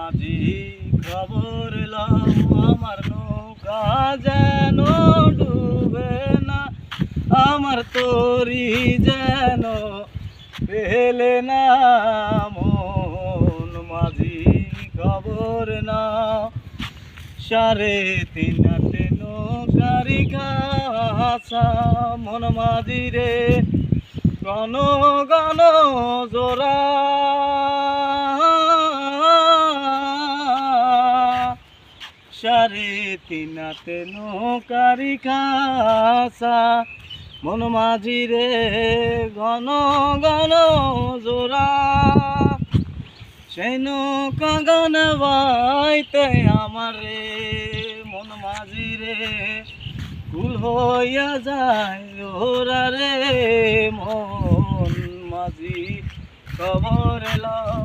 মাঝি খবর লও আমার নৌকা যেন ডুবে না, আমার তরি যেন পেলে না মন। মাঝি খবর নাও, 3:30 নৌকারি কাছা মন মাঝি রে গণ গণ জোড়া। 3:30 নৌকারি কাছা মন মাঝি রে ঘন ঘন জোড়া। সেই নৌকা গান বাইতে আমার রে মন মাঝি রে কুল হইয়া যায় ওরা রে মন। মাঝি খবর লও